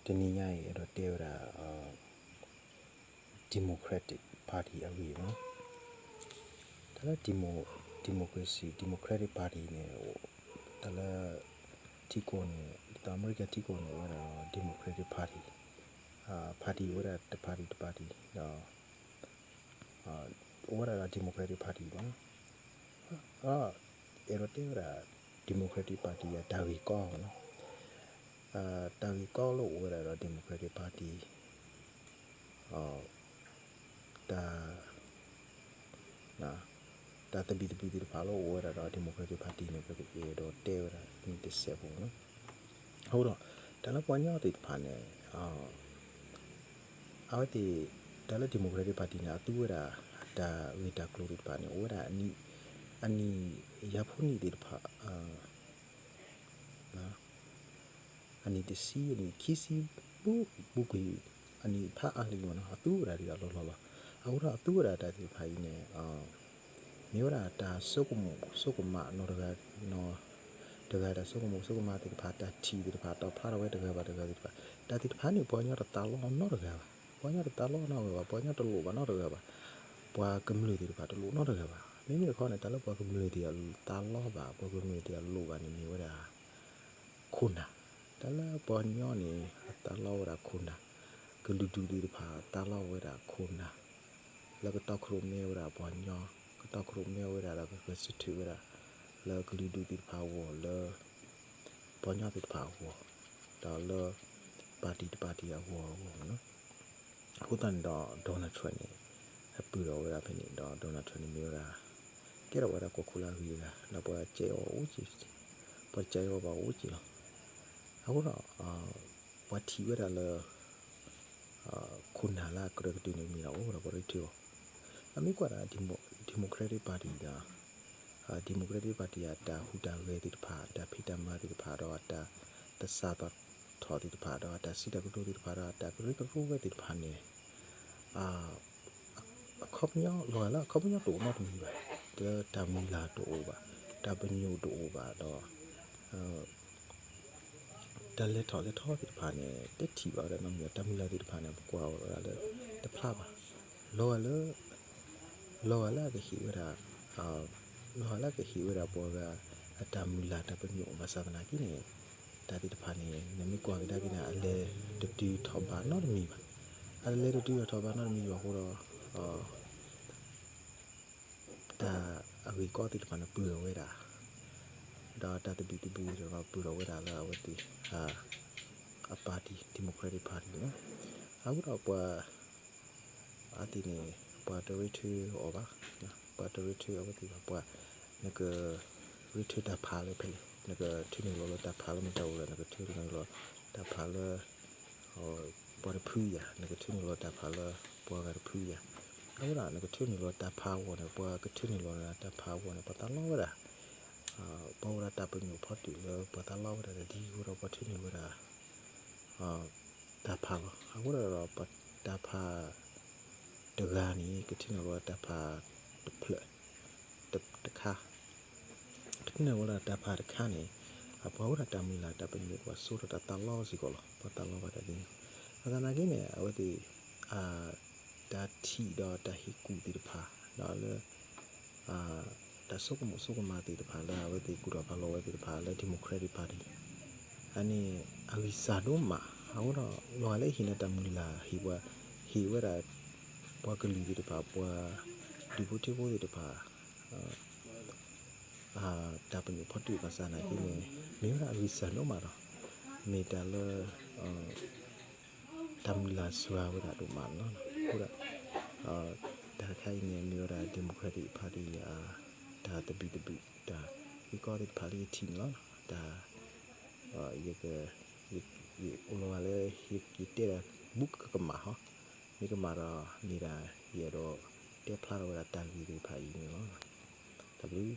တနည်းရရင်တော့တေဝရာDemocratic Party အဝေးနော်ဒါလည်း Democratic Party နဲ့ဒါလည်းတီကိုနဲ့အမေရိကန်တီကိုနဲ့ဝါ Democratic Party Party ဝါတ Party နော်ဝါ Democratic Party နော်အဲ့တော့တေဝရာ Democratic Party ကဒါဝီကောနော်ဒါဝီကောလို့ဝါ Democratic Party ဒါတဘီတဖာလို့ဝါရတော့ Democratic Party နဲ့ပဲတော့တဲရတာဒီဆက်ဖို့နော်ဟုတ်တော့ဒါလည်းပွားညောတဲ့ဖာနဲ့အော်ဒီဒါလည်း Democratic Party နဲ့သူဝရာဒါဝေတာကလိုဒီဖာနဲ့ဝရာအနီရဖို့နေတဲ့ဖာနော်အနီတစီအနီခီစီဘူကြီးအနီဖာအလီနော်သူဝရာဒီလောအော်တော့သူဝရာဒါဒီဖာကြီးနဲ့မျိုးရာတာစုကုမနော်တကနော်တကတာစုကုမတိဖာတာချီတိဖာတော့ဖာတော့တကပါတိဖာတာတိဖာနေပေါ်ညတာလောနော်တကပါပေါ်ညတာလောနော်ပါပေါ်ညတလို့ပါနော်တကပါပွား community တိဖာတလို့နော်တကပါမိမိခေါ်နေတာလို့ပွား community တာလောပါပွား community လို့ကနေမျိုးရာခုနာတလားပေါ်ညနေတာလောရာခုနာကလူတူတိဖာတာလောဝရာခုနာแล้วก็ตอครุเมวราပေါ်ညตอครุเมวราแล้วก็สิถือราแล้วก็ดูติพาวแล้วပေါ်ညติพาวဒါแล้วပါတီအဝေါ်နော်အခုတန်တော့ဒေါ်နယ်ထရန့်နေအပူတော်ဝရဖိနေတော့ဒေါ်နယ်ထရန့်မျိုးရာကဲတော့ဝရကိုခုလာဝီလာတော့ပေါ်ကျဲဦးကြီးပေါ်ကျဲရောပါဦးကြီးလားအခုတော့ဝတ်တီဝရလဲခုနာလာကရကတူနေမီတော့ဘော်ရတီရောအမိကွာDemocratic Party ဒါ Democratic Party တာဟူတာဝဲတိဖာတာဖိတမတိဖာတော့တာတဆာတော့ထော်တိဖာတော့တာစီတကတူတိဖာတော့တာကရကရဝဲတိဖာနေခေါပညောလောလာခေါပညောတူမတ်မီပါတာမီလာတူပါတာပညိုတူပါတော့တလက်ထော်တိဖာနေတက်တီပါတော့နော်တာမီလာတိဖာနေကွာတော့လည်းတဖလာပါလောလာကဟိဝရာလောလာကဟိဝရာပေါ်ကအတမူလာတပညောမသဒနာကိနေတာတိတဖာနေနမိကွာဒါကိနာအလေတတူထောပါနော်မီပါအလေတတူထောပါနော်မီရောဟိုတော့ဒါအဝီကောတိတဖာနပူရဝဲတာဒါတတဘီတော့ပူရဝဲတာလာဝတိအပါတီ Democratic Party နော်အခုတော့ပွာအတိနေပွာတရီထီအော်ပါပွာတရီထီအော်ပါပွာနကရီထီတာဖာလေဖဲနကထီနေလောတာဖာလို့မတော်ဘူးနကထီနေလောတာဖာလဟိုပွာဖူးရနကထီနေလောတာဖာလပွာကဖူးရအခုတော့နကထီနေလောတာဖာဝနပွာကထီနေလောတာဖာဝနပတလောဝရာပေါ်ရတာပညဖတ်တူလောပတလောဝရာဒီဟိုတော့ပထီနေဝရာတာဖာအခုတော့ပတာဖာတဂာနီကတိနောတဖာတဖလတခါတနေဝလာတဖာတခါနေအဘောရတမီလာတပညေကဆိုရတလောစီကောလပတလောပါတဲ့ဒီအကနာကိနေအဝတိဒါတီတော့တဟိကူတိတဖာတော့လေဒါစုကမတိတဖာလာဝတိကူတော့ဘလောဝတိတဖာလေ Democratic Party အနေအဝိစာတော့မှာဟောတော့လောလေဟိနတမီလာဟိဝရာပွားကလေးတွေပါပွားဒီဘုတ်တေဘိုးတွေပါတာပညဖတ်တူကစားနိုင်တယ်မင်းကအဝိစနော်မှာတော့မေတ္တာလတမ်လာဆွာဝရတို့မှာနော်ဟုတ်လားဒါခိုင်းနေမျိုးရာ Democratic Party ဒါတပိဒါဒီကောဒီပါလီတီနော်ဒါယေကအိုလိုလေဟိတေဘုတ်ကမှာဟာမိကမာရာနေတာရတော့တက်ဖလာတော့တာကြီးတွေဖိုင်နော် W